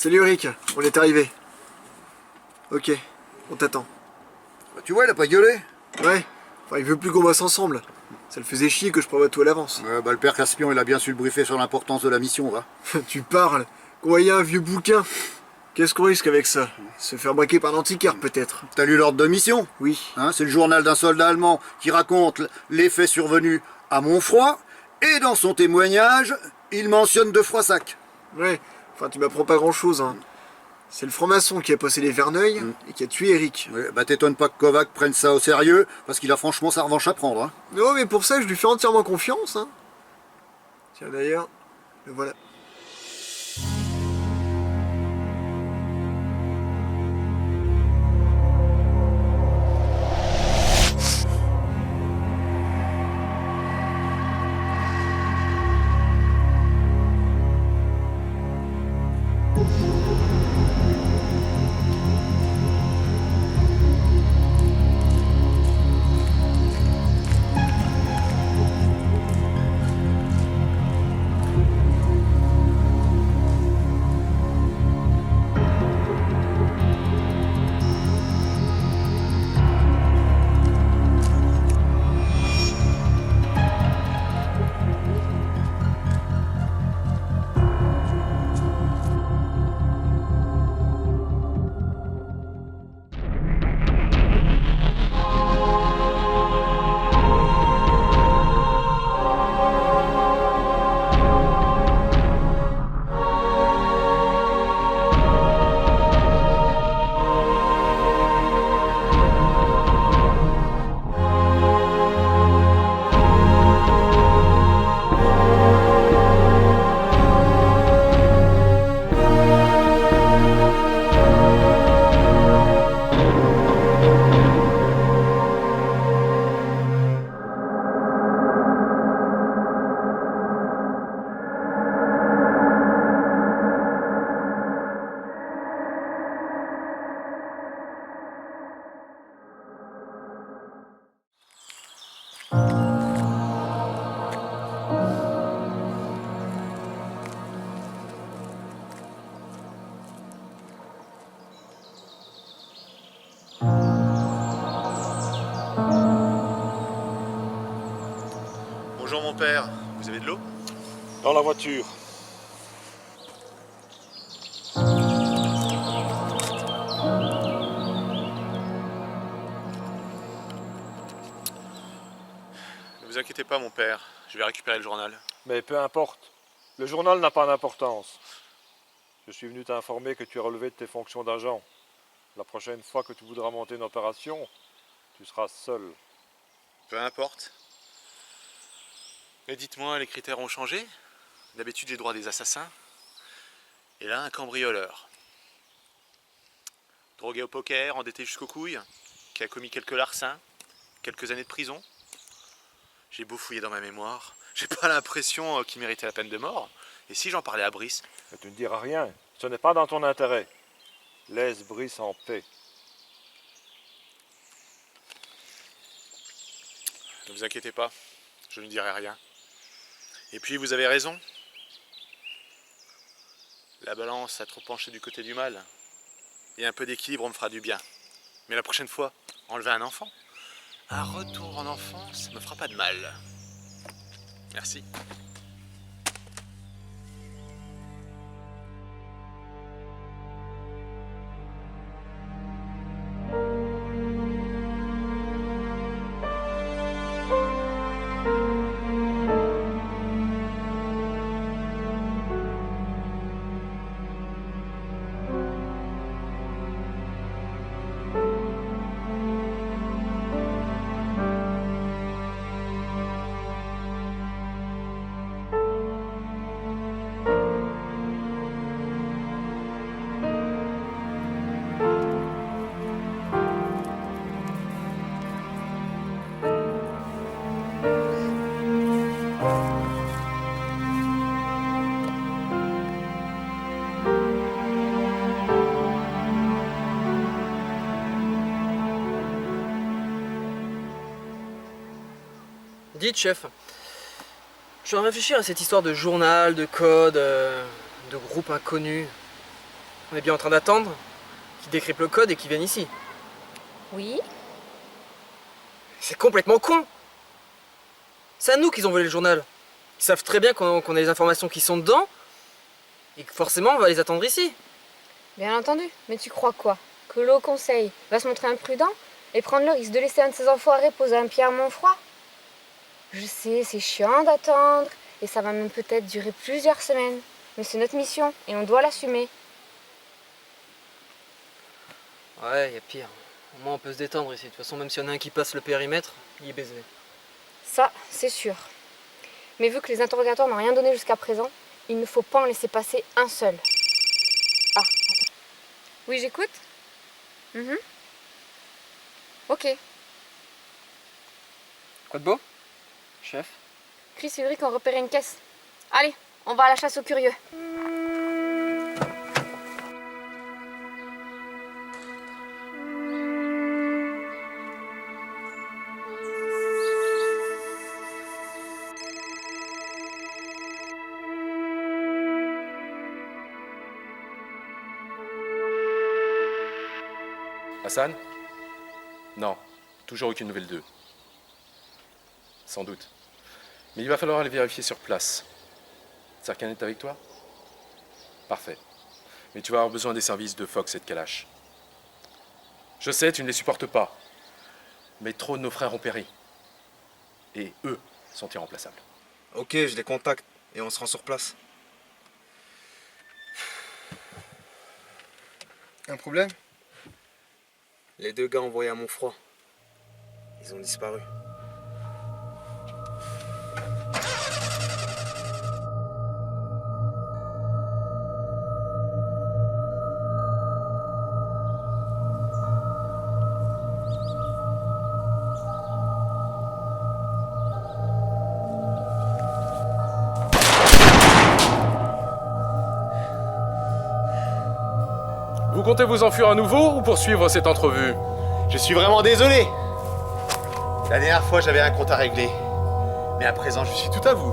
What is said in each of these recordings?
Salut Eric, on est arrivé. Ok, on t'attend. Bah, tu vois, il a pas gueulé. Ouais, enfin il veut plus qu'on bosse ensemble. Ça le faisait chier que je prévoie tout à l'avance. Le père Caspian, il a bien su le briefer sur l'importance de la mission, va. Tu parles. Qu'on voyait un vieux bouquin. Qu'est-ce qu'on risque avec ça? Se faire braquer par l'antiquaire peut-être. T'as lu l'ordre de mission? Oui. Hein, c'est le journal d'un soldat allemand qui raconte les faits survenus à Montfroid, et dans son témoignage, il mentionne 2 Froissac. Ouais, enfin tu m'apprends pas grand chose hein. C'est le franc-maçon qui a possédé Verneuil et qui a tué Eric. Ouais, bah t'étonnes pas que Kovac prenne ça au sérieux, parce qu'il a franchement sa revanche à prendre. Hein. Non mais pour ça je lui fais entièrement confiance hein. Tiens d'ailleurs, le voilà. Bonjour mon père, vous avez de l'eau? Dans la voiture. Ne vous inquiétez pas mon père, je vais récupérer le journal. Mais peu importe. Le journal n'a pas d'importance. Je suis venu t'informer que tu es relevé de tes fonctions d'agent. La prochaine fois que tu voudras monter une opération, tu seras seul. Peu importe. Mais dites-moi, les critères ont changé? D'habitude j'ai droit à des assassins. Et là, un cambrioleur. Drogué au poker, endetté jusqu'aux couilles, qui a commis quelques larcins, quelques années de prison. J'ai beau fouiller dans ma mémoire, j'ai pas l'impression qu'il méritait la peine de mort. Et si j'en parlais à Brice? Mais tu ne diras rien. Ce n'est pas dans ton intérêt. Laisse Brice en paix. Ne vous inquiétez pas, je ne dirai rien. Et puis vous avez raison. La balance a trop penché du côté du mal. Et un peu d'équilibre me fera du bien. Mais la prochaine fois, enlever un enfant. Un retour en enfance me fera pas de mal. Merci. Dites, chef, je viens de réfléchir à cette histoire de journal, de code, de groupe inconnu. On est bien en train d'attendre qu'ils décryptent le code et qu'ils viennent ici. Oui. C'est complètement con. C'est à nous qu'ils ont volé le journal. Ils savent très bien qu'on a les informations qui sont dedans et que forcément on va les attendre ici. Bien entendu. Mais tu crois quoi? Que le Haut Conseil va se montrer imprudent et prendre le risque de laisser un de ces enfoirés poser un pied à Montfroid? Je sais, c'est chiant d'attendre et ça va même peut-être durer plusieurs semaines. Mais c'est notre mission et on doit l'assumer. Ouais, y a pire. Au moins on peut se détendre ici. De toute façon, même s'il y en a un qui passe le périmètre, il est baisé. Ça, c'est sûr. Mais vu que les interrogatoires n'ont rien donné jusqu'à présent, il ne faut pas en laisser passer un seul. Ah, attends. Oui, j'écoute. Ok. Quoi de beau, chef? Chris et Ulrich ont repéré une caisse. Allez, on va à la chasse aux curieux. Hassan? Non, toujours aucune nouvelle d'eux. Sans doute. Mais il va falloir aller vérifier sur place. Serkan est avec toi? Parfait. Mais tu vas avoir besoin des services de Fox et de Kalash. Je sais, tu ne les supportes pas. Mais trop de nos frères ont péri. Et eux sont irremplaçables. Ok, je les contacte et on se rend sur place. Un problème? Les 2 gars envoyés à Montfroid. Ils ont disparu. Vous comptez vous enfuir à nouveau ou poursuivre cette entrevue? Je suis vraiment désolé. La dernière fois, j'avais un compte à régler. Mais à présent, je suis tout à vous.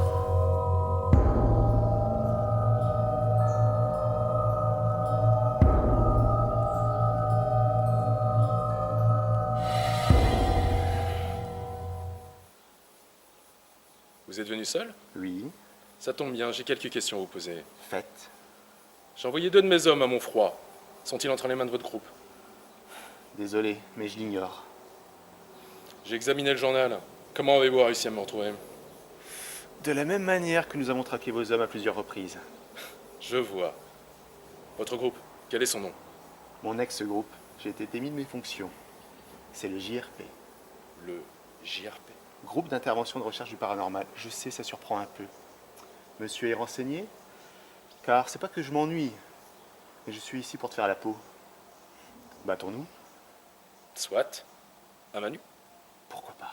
Vous êtes venu seul? Oui, Ça tombe bien, j'ai quelques questions à vous poser. faites. J'ai envoyé 2 de mes hommes à Montfroid. Sont-ils entre les mains de votre groupe? Désolé, mais je l'ignore. J'ai examiné le journal. Comment avez-vous réussi à me retrouver? De la même manière que nous avons traqué vos hommes à plusieurs reprises. Je vois. Votre groupe, quel est son nom? Mon ex-groupe, j'ai été démis de mes fonctions. C'est le JRP. Le JRP. Groupe d'intervention de recherche du paranormal. Je sais, ça surprend un peu. Monsieur est renseigné? Car c'est pas que je m'ennuie, mais je suis ici pour te faire la peau. Battons-nous? Soit. À Manu. Pourquoi pas?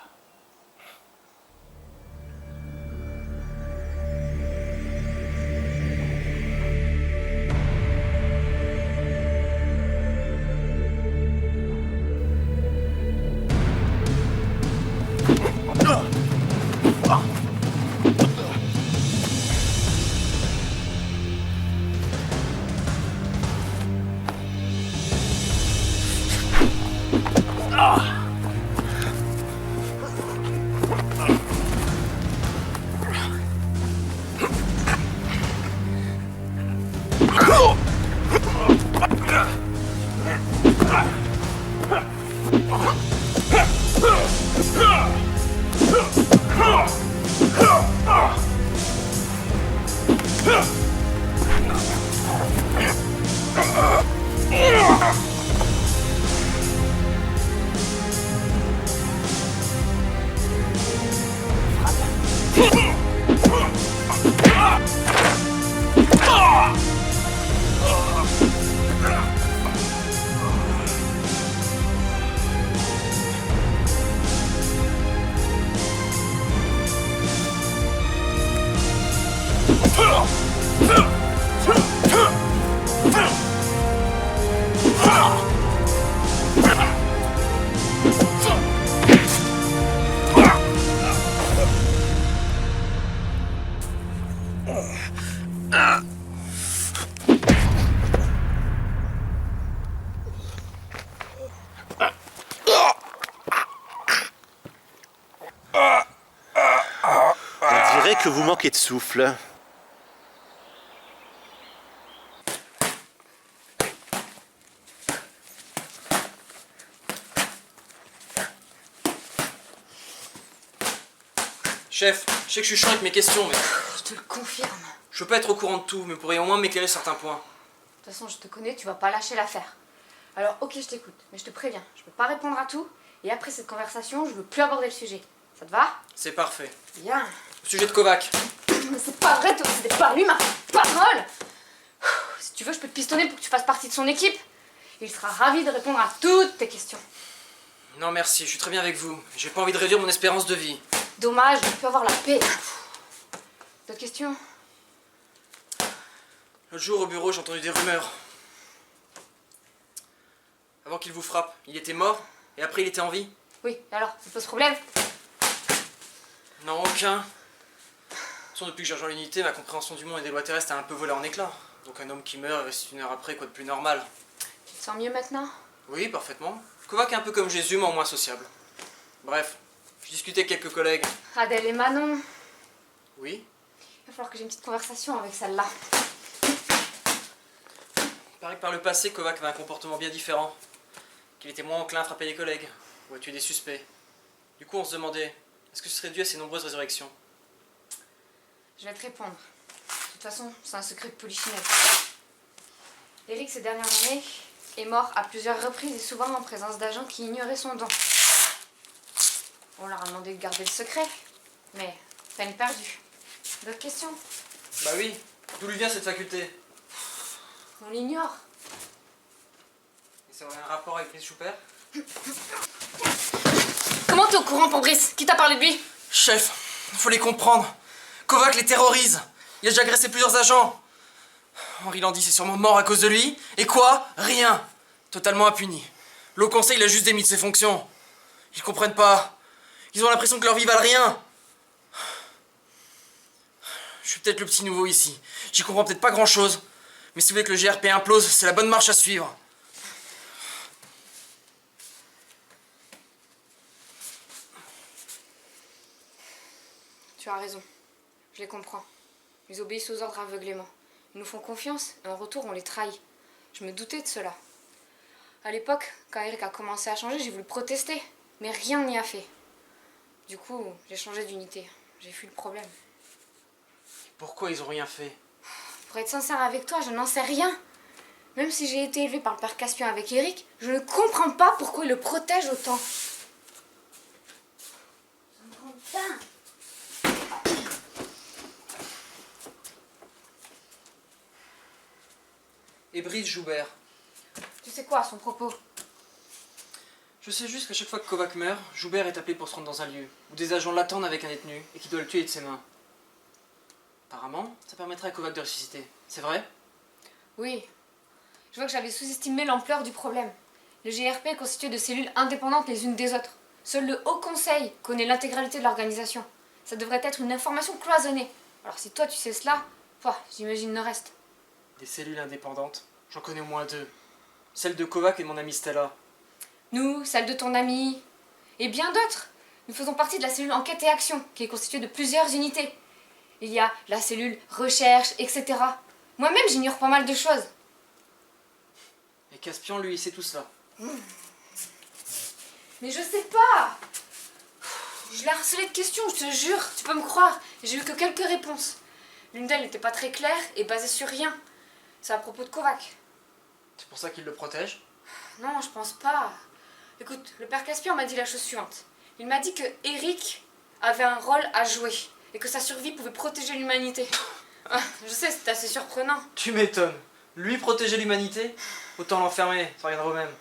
que vous manquez de souffle. Chef, je sais que je suis chiant avec mes questions, mais Je te le confirme. je peux pas être au courant de tout, mais vous pourriez au moins m'éclairer sur certains points. De toute façon, je te connais, tu vas pas lâcher l'affaire. Alors, ok, je t'écoute, mais je te préviens, je peux pas répondre à tout. Et après cette conversation, je veux plus aborder le sujet. Ça te va? C'est parfait. Bien. Au sujet de Kovac. Mais c'est pas vrai, c'était pas lui ma parole. Si tu veux, je peux te pistonner pour que tu fasses partie de son équipe. Il sera ravi de répondre à toutes tes questions. Non merci, je suis très bien avec vous. J'ai pas envie de réduire mon espérance de vie. Dommage, je peux avoir la paix. D'autres questions? L'autre jour au bureau, j'ai entendu des rumeurs. Avant qu'il vous frappe, il était mort, et après il était en vie. Oui, et alors, ça pose problème? Non, aucun. De toute façon, depuis que j'ai rejoint l'unité, ma compréhension du monde et des lois terrestres a un peu volé en éclats. Donc un homme qui meurt reste une heure après, quoi de plus normal. Tu te sens mieux maintenant? Oui, parfaitement. Kovac est un peu comme Jésus, mais en moins sociable. Bref, je discutais avec quelques collègues. Adèle et Manon. Oui. Il va falloir que j'ai une petite conversation avec celle-là. Il paraît que par le passé, Kovac avait un comportement bien différent. Qu'il était moins enclin à frapper les collègues, ou à tuer des suspects. Du coup, on se demandait, est-ce que ce serait dû à ces nombreuses résurrections? Je vais te répondre. De toute façon, c'est un secret de polichinelle. Eric, ces dernières années, est mort à plusieurs reprises et souvent en présence d'agents qui ignoraient son don. On leur a demandé de garder le secret, mais peine perdue. D'autres questions? Bah oui, d'où lui vient cette faculté? On l'ignore. Et ça aurait un rapport avec Brice Schupper? Comment t'es au courant pour Brice? Qui t'a parlé de lui? Chef, faut les comprendre. Kovac les terrorise. Il a déjà agressé plusieurs agents. Henri Landis est sûrement mort à cause de lui. Et quoi? Rien. Totalement impuni. Le Haut Conseil l'a juste démis de ses fonctions. Ils comprennent pas. Ils ont l'impression que leur vie valent rien. Je suis peut-être le petit nouveau ici. J'y comprends peut-être pas grand-chose. Mais si vous voulez que le GRP implose, c'est la bonne marche à suivre. Tu as raison. Je les comprends. Ils obéissent aux ordres aveuglément. Ils nous font confiance et en retour on les trahit. Je me doutais de cela. À l'époque, quand Eric a commencé à changer, j'ai voulu protester. Mais rien n'y a fait. Du coup, j'ai changé d'unité. J'ai fui le problème. Pourquoi ils ont rien fait? Pour être sincère avec toi, je n'en sais rien. Même si j'ai été élevée par le père Caspian avec Eric, je ne comprends pas pourquoi il le protège autant. Ça me rend dingue. Et Brice Joubert? Tu sais quoi à son propos? Je sais juste qu'à chaque fois que Kovac meurt, Joubert est appelé pour se rendre dans un lieu où des agents l'attendent avec un détenu et qui doit le tuer de ses mains. Apparemment, ça permettrait à Kovac de ressusciter. C'est vrai? Oui. Je vois que j'avais sous-estimé l'ampleur du problème. Le GRP est constitué de cellules indépendantes les unes des autres. Seul le Haut Conseil connaît l'intégralité de l'organisation. Ça devrait être une information cloisonnée. Alors si toi tu sais cela, j'imagine le reste. Des cellules indépendantes? J'en connais au moins deux. Celle de Kovac et de mon ami Stella. Nous, celle de ton ami, et bien d'autres. Nous faisons partie de la cellule Enquête et Action, qui est constituée de plusieurs unités. Il y a la cellule Recherche, etc. Moi-même, j'ignore pas mal de choses. Et Caspian, lui, il sait tout cela. Mais je sais pas. Je l'ai harcelé de questions, je te jure. Tu peux me croire. J'ai eu que quelques réponses. L'une d'elles n'était pas très claire et basée sur rien. C'est à propos de Kovac. C'est pour ça qu'il le protège? Non, je pense pas. Écoute, le père Caspian m'a dit la chose suivante. Il m'a dit que Eric avait un rôle à jouer et que sa survie pouvait protéger l'humanité. Ah, je sais, c'est assez surprenant. Tu m'étonnes. Lui protéger l'humanité? Autant l'enfermer, ça reviendra au même.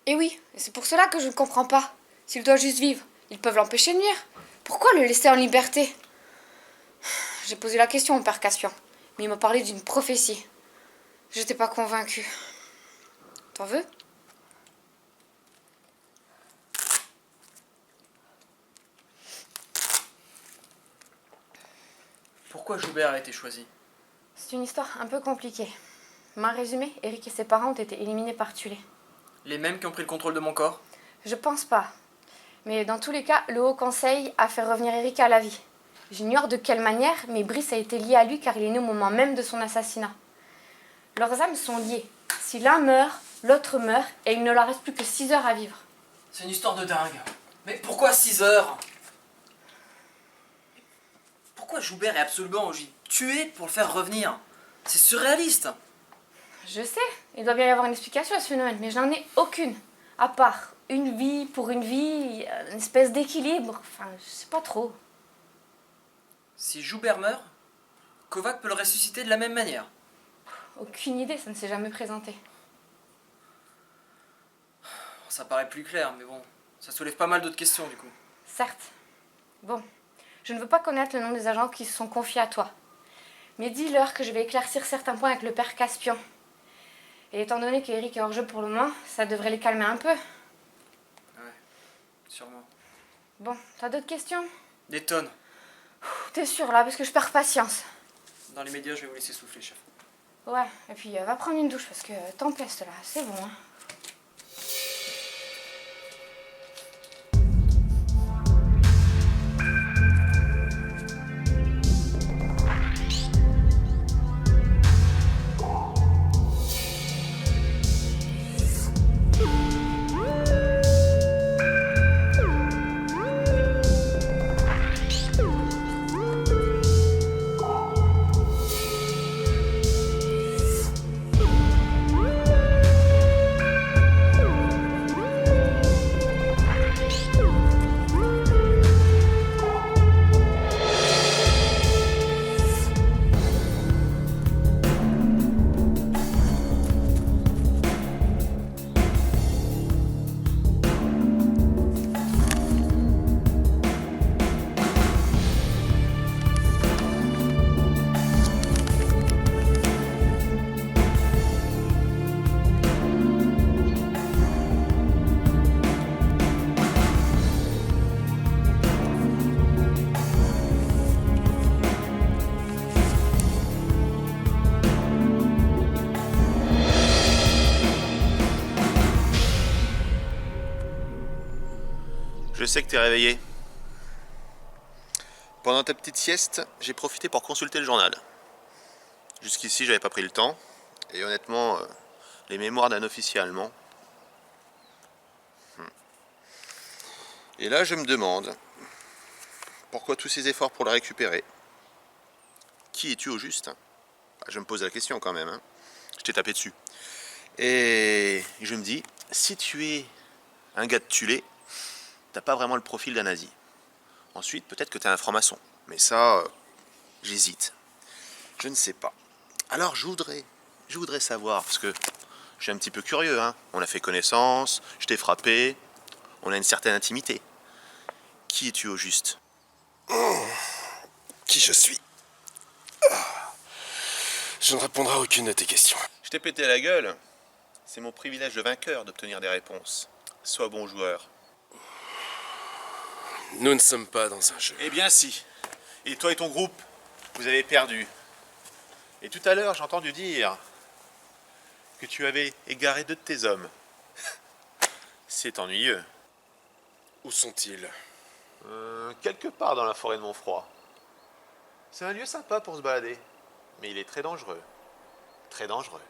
Et oui, et c'est pour cela que je ne comprends pas. S'il doit juste vivre, ils peuvent l'empêcher de nuire. Pourquoi le laisser en liberté? J'ai posé la question au père Caspian, mais il m'a parlé d'une prophétie. J'étais pas convaincue. T'en veux? Pourquoi Joubert a été choisi? C'est une histoire un peu compliquée. Mal résumé, Eric et ses parents ont été éliminés par Tulé. Les mêmes qui ont pris le contrôle de mon corps? Je pense pas. Mais dans tous les cas, le Haut Conseil a fait revenir Eric à la vie. J'ignore de quelle manière, mais Brice a été lié à lui car il est né au moment même de son assassinat. Leurs âmes sont liées. Si l'un meurt, l'autre meurt et il ne leur reste plus que 6 heures à vivre. C'est une histoire de dingue. Mais pourquoi 6 heures? Pourquoi Joubert est absolument obligé de tuer pour le faire revenir? C'est surréaliste. Je sais, il doit bien y avoir une explication à ce phénomène, mais je n'en ai aucune. À part une vie pour une vie, une espèce d'équilibre, enfin, je sais pas trop. Si Joubert meurt, Kovac peut le ressusciter de la même manière. Aucune idée, ça ne s'est jamais présenté. Ça paraît plus clair, mais bon, ça soulève pas mal d'autres questions du coup. Certes. Bon, je ne veux pas connaître le nom des agents qui se sont confiés à toi. Mais dis-leur que je vais éclaircir certains points avec le père Caspian. Et étant donné que Eric est hors jeu pour le moment, ça devrait les calmer un peu. Ouais, sûrement. Bon, t'as d'autres questions? Des tonnes. T'es sûr là, parce que je perds patience. Dans les médias, je vais vous laisser souffler, chef. Ouais, et puis va prendre une douche parce que t'empestes là, c'est bon. Hein. Je sais que t'es réveillé. Pendant ta petite sieste, j'ai profité pour consulter le journal. Jusqu'ici, j'avais pas pris le temps. Et honnêtement, les mémoires d'un officier allemand. Et là, je me demande, pourquoi tous ces efforts pour le récupérer? Qui es-tu au juste? Je me pose la question quand même. Je t'ai tapé dessus. Et je me dis, si tu es un gars de Tulé, t'as pas vraiment le profil d'un nazi. Ensuite, peut-être que t'es un franc-maçon. Mais ça, j'hésite. Je ne sais pas. Alors, je voudrais savoir, parce que je suis un petit peu curieux. On a fait connaissance, je t'ai frappé, on a une certaine intimité. Qui es-tu au juste? Qui je suis? Je ne répondrai à aucune de tes questions. Je t'ai pété la gueule. C'est mon privilège de vainqueur d'obtenir des réponses. Sois bon joueur. Nous ne sommes pas dans un jeu. Eh bien si. Et toi et ton groupe, vous avez perdu. Et tout à l'heure, j'ai entendu dire que tu avais égaré 2 de tes hommes. C'est ennuyeux. Où sont-ils? Quelque part dans la forêt de Montfroid. C'est un lieu sympa pour se balader. Mais il est très dangereux. Très dangereux.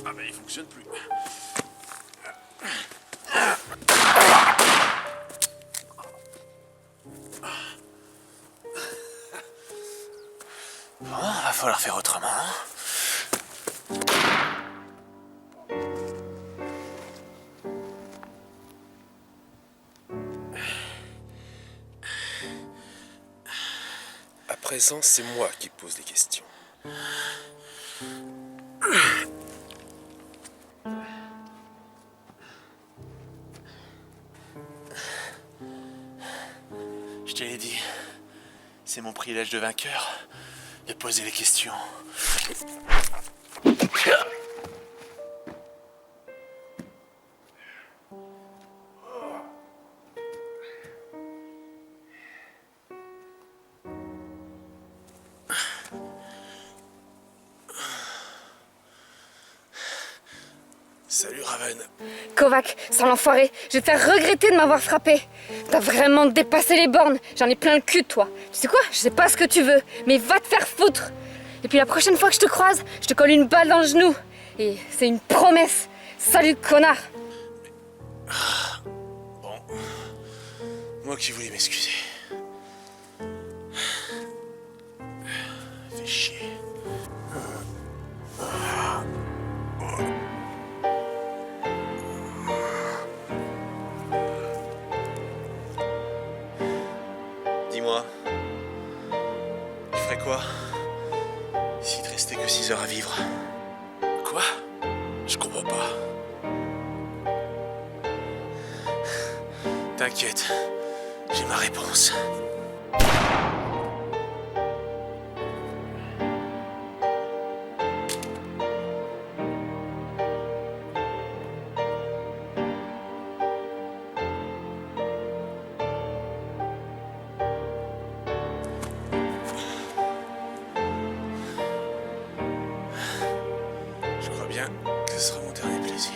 Ah ben il fonctionne plus. Bon, va falloir faire autrement. À présent, c'est moi qui pose les questions. Je te l'ai dit, C'est mon privilège de vainqueur de poser les questions. Salut Raven. Kovac, sale enfoiré, je vais te faire regretter de m'avoir frappé. T'as vraiment dépassé les bornes, j'en ai plein le cul de toi. Tu sais quoi, je sais pas ce que tu veux, mais va te faire foutre. Et puis la prochaine fois que je te croise, je te colle une balle dans le genou. Et c'est une promesse. Salut connard. Bon. Moi qui voulais m'excuser. Fais chier. Dis-moi, tu ferais quoi s'il te restait que 6 heures à vivre? Quoi? Je comprends pas. T'inquiète, j'ai ma réponse. Je crois bien que ce sera mon dernier plaisir.